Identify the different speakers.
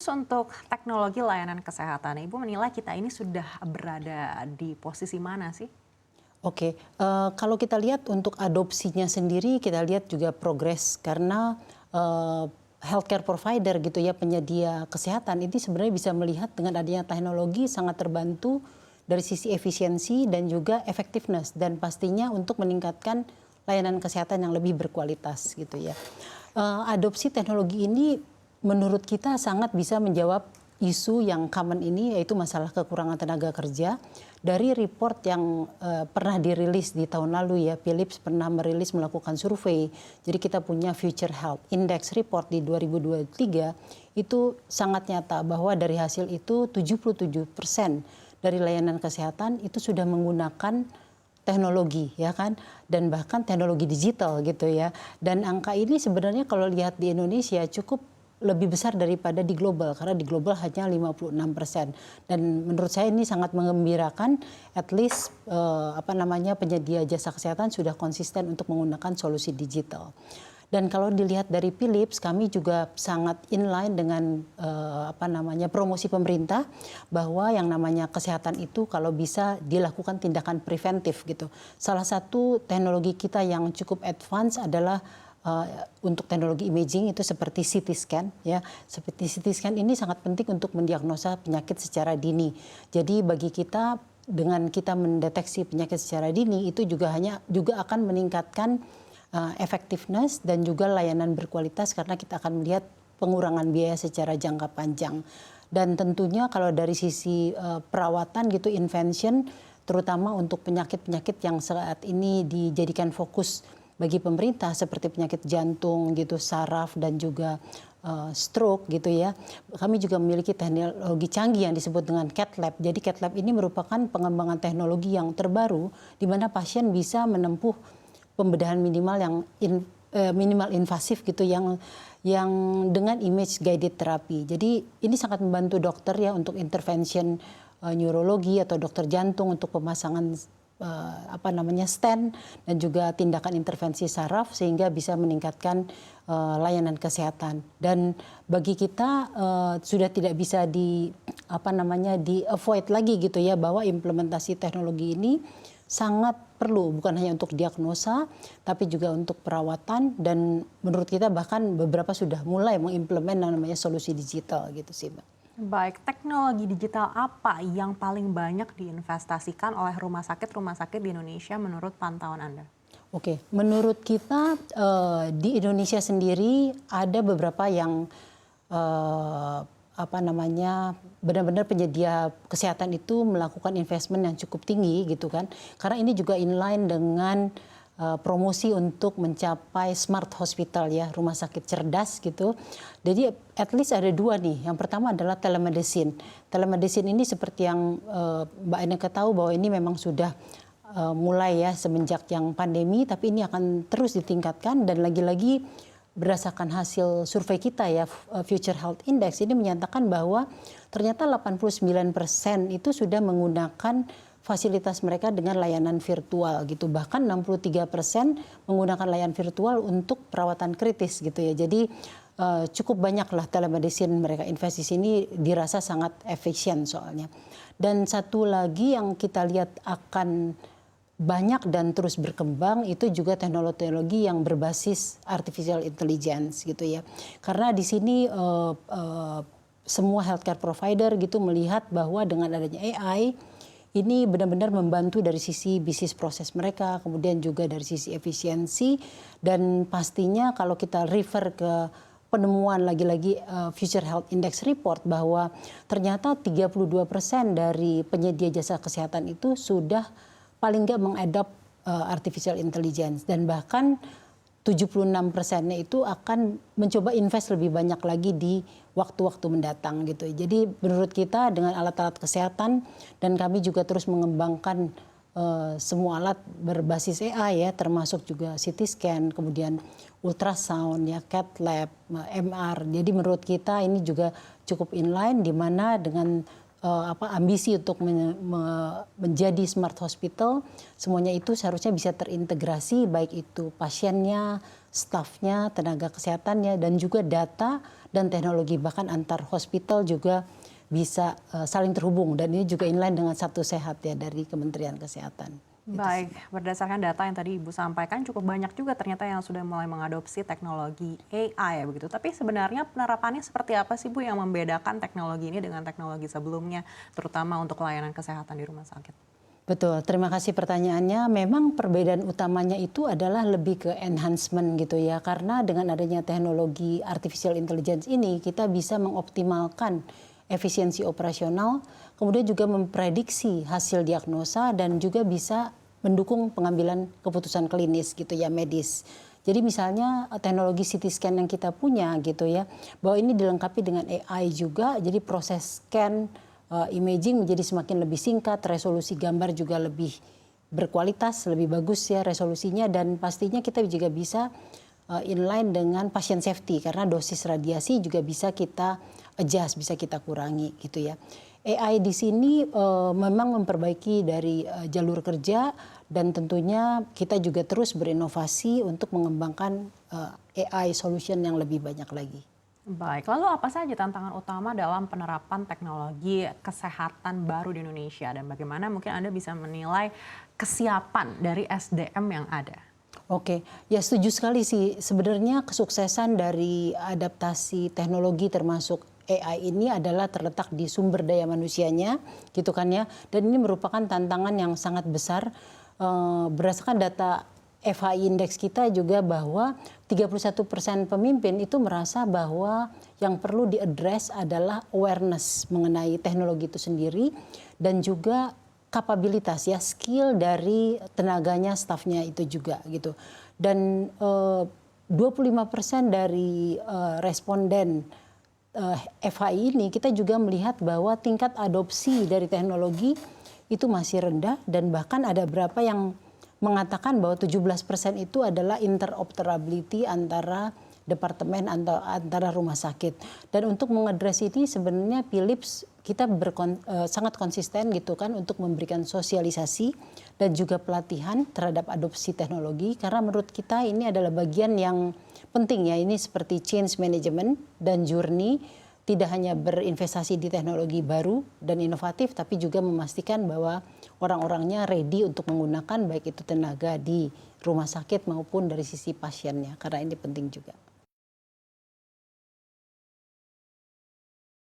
Speaker 1: Untuk teknologi layanan kesehatan, Ibu menilai kita ini sudah berada di posisi mana sih?
Speaker 2: Oke, kalau kita lihat untuk adopsinya sendiri, kita lihat juga progres karena healthcare provider gitu ya, penyedia kesehatan ini sebenarnya bisa melihat dengan adanya teknologi sangat terbantu dari sisi efisiensi dan juga effectiveness dan pastinya untuk meningkatkan layanan kesehatan yang lebih berkualitas gitu ya. Adopsi teknologi ini menurut kita sangat bisa menjawab isu yang common ini, yaitu masalah kekurangan tenaga kerja. Dari report yang pernah dirilis di tahun lalu ya, Philips pernah melakukan survei. Jadi kita punya Future Health Index Report di 2023, itu sangat nyata bahwa dari hasil itu 77% dari layanan kesehatan itu sudah menggunakan teknologi ya kan, dan bahkan teknologi digital gitu ya. Dan angka ini sebenarnya kalau lihat di Indonesia cukup lebih besar daripada di global, karena di global hanya 56%. Dan menurut saya ini sangat mengembirakan, at least penyedia jasa kesehatan sudah konsisten untuk menggunakan solusi digital. Dan kalau dilihat dari Philips, kami juga sangat inline dengan promosi pemerintah bahwa yang namanya kesehatan itu kalau bisa dilakukan tindakan preventif gitu. Salah satu teknologi kita yang cukup advance adalah untuk teknologi imaging itu seperti CT scan ya. Seperti CT scan ini sangat penting untuk mendiagnosa penyakit secara dini. Jadi bagi kita dengan kita mendeteksi penyakit secara dini itu juga akan meningkatkan effectiveness dan juga layanan berkualitas karena kita akan melihat pengurangan biaya secara jangka panjang. Dan tentunya kalau dari sisi perawatan gitu, invention terutama untuk penyakit-penyakit yang saat ini dijadikan fokus bagi pemerintah seperti penyakit jantung gitu, saraf dan juga stroke gitu ya. Kami juga memiliki teknologi canggih yang disebut dengan cath lab. Jadi cath lab ini merupakan pengembangan teknologi yang terbaru di mana pasien bisa menempuh pembedahan minimal yang minimal invasif gitu yang dengan image guided therapy. Jadi ini sangat membantu dokter ya untuk intervention neurologi atau dokter jantung untuk pemasangan stent dan juga tindakan intervensi saraf sehingga bisa meningkatkan layanan kesehatan. Dan bagi kita sudah tidak bisa di avoid lagi gitu ya, bahwa implementasi teknologi ini sangat perlu bukan hanya untuk diagnosa tapi juga untuk perawatan, dan menurut kita bahkan beberapa sudah mulai mengimplement namanya solusi digital gitu sih, Mbak.
Speaker 1: Baik, teknologi digital apa yang paling banyak diinvestasikan oleh rumah sakit di Indonesia menurut pantauan Anda?
Speaker 2: Oke, menurut kita di Indonesia sendiri ada beberapa yang benar-benar penyedia kesehatan itu melakukan investment yang cukup tinggi gitu kan. Karena ini juga inline dengan promosi untuk mencapai smart hospital ya, rumah sakit cerdas gitu. Jadi at least ada dua nih. Yang pertama adalah telemedicine. Telemedicine ini seperti yang Mbak Eneka tahu bahwa ini memang sudah mulai ya semenjak yang pandemi, tapi ini akan terus ditingkatkan. Dan lagi-lagi berdasarkan hasil survei kita ya, Future Health Index ini menyatakan bahwa ternyata 89% itu sudah menggunakan fasilitas mereka dengan layanan virtual gitu. Bahkan 63% menggunakan layanan virtual untuk perawatan kritis gitu ya. Jadi cukup banyaklah telemedicine mereka invest di sini, dirasa sangat efisien soalnya. Dan satu lagi yang kita lihat akan banyak dan terus berkembang itu juga teknologi yang berbasis artificial intelligence gitu ya. Karena di sini semua healthcare provider gitu melihat bahwa dengan adanya AI ini benar-benar membantu dari sisi bisnis proses mereka, kemudian juga dari sisi efisiensi, dan pastinya kalau kita refer ke penemuan lagi-lagi Future Health Index Report bahwa ternyata 32% dari penyedia jasa kesehatan itu sudah paling nggak mengadop artificial intelligence, dan bahkan 76%-nya itu akan mencoba invest lebih banyak lagi di waktu-waktu mendatang gitu. Jadi menurut kita dengan alat-alat kesehatan, dan kami juga terus mengembangkan semua alat berbasis AI ya, termasuk juga CT scan, kemudian ultrasound ya, cath lab, MR. Jadi menurut kita ini juga cukup inline, di mana dengan ambisi untuk menjadi smart hospital, semuanya itu seharusnya bisa terintegrasi, baik itu pasiennya, stafnya, tenaga kesehatannya, dan juga data dan teknologi, bahkan antar hospital juga bisa saling terhubung, dan ini juga inline dengan Satu Sehat ya dari Kementerian Kesehatan.
Speaker 1: Baik, berdasarkan data yang tadi Ibu sampaikan cukup banyak juga ternyata yang sudah mulai mengadopsi teknologi AI ya begitu. Tapi sebenarnya penerapannya seperti apa sih Bu yang membedakan teknologi ini dengan teknologi sebelumnya, terutama untuk layanan kesehatan di rumah sakit?
Speaker 2: Betul, terima kasih pertanyaannya. Memang perbedaan utamanya itu adalah lebih ke enhancement gitu ya. Karena dengan adanya teknologi artificial intelligence ini kita bisa mengoptimalkan efisiensi operasional, kemudian juga memprediksi hasil diagnosa dan juga bisa mendukung pengambilan keputusan klinis gitu ya, medis. Jadi misalnya teknologi CT scan yang kita punya gitu ya, bahwa ini dilengkapi dengan AI juga, jadi proses scan imaging menjadi semakin lebih singkat, resolusi gambar juga lebih berkualitas, lebih bagus ya resolusinya, dan pastinya kita juga bisa inline dengan patient safety karena dosis radiasi juga bisa kita adjust, bisa kita kurangi gitu ya. AI di sini memang memperbaiki dari jalur kerja, dan tentunya kita juga terus berinovasi untuk mengembangkan AI solution yang lebih banyak lagi.
Speaker 1: Baik, lalu apa saja tantangan utama dalam penerapan teknologi kesehatan baru di Indonesia dan bagaimana mungkin Anda bisa menilai kesiapan dari SDM yang ada?
Speaker 2: Oke, ya setuju sekali sih. Sebenarnya kesuksesan dari adaptasi teknologi termasuk AI ini adalah terletak di sumber daya manusianya, gitu kan ya. Dan ini merupakan tantangan yang sangat besar. Berdasarkan data FHI Index kita juga bahwa 31% pemimpin itu merasa bahwa yang perlu diadres adalah awareness mengenai teknologi itu sendiri dan juga kapabilitas ya, skill dari tenaganya, stafnya itu juga gitu. Dan 25% dari responden FHI ini kita juga melihat bahwa tingkat adopsi dari teknologi itu masih rendah, dan bahkan ada beberapa yang mengatakan bahwa 17% itu adalah interoperability antara departemen antara rumah sakit. Dan untuk mengadres ini sebenarnya Philips kita sangat konsisten gitu kan untuk memberikan sosialisasi dan juga pelatihan terhadap adopsi teknologi, karena menurut kita ini adalah bagian yang penting ya, ini seperti change management dan journey, tidak hanya berinvestasi di teknologi baru dan inovatif, tapi juga memastikan bahwa orang-orangnya ready untuk menggunakan baik itu tenaga di rumah sakit maupun dari sisi pasiennya, karena ini penting juga.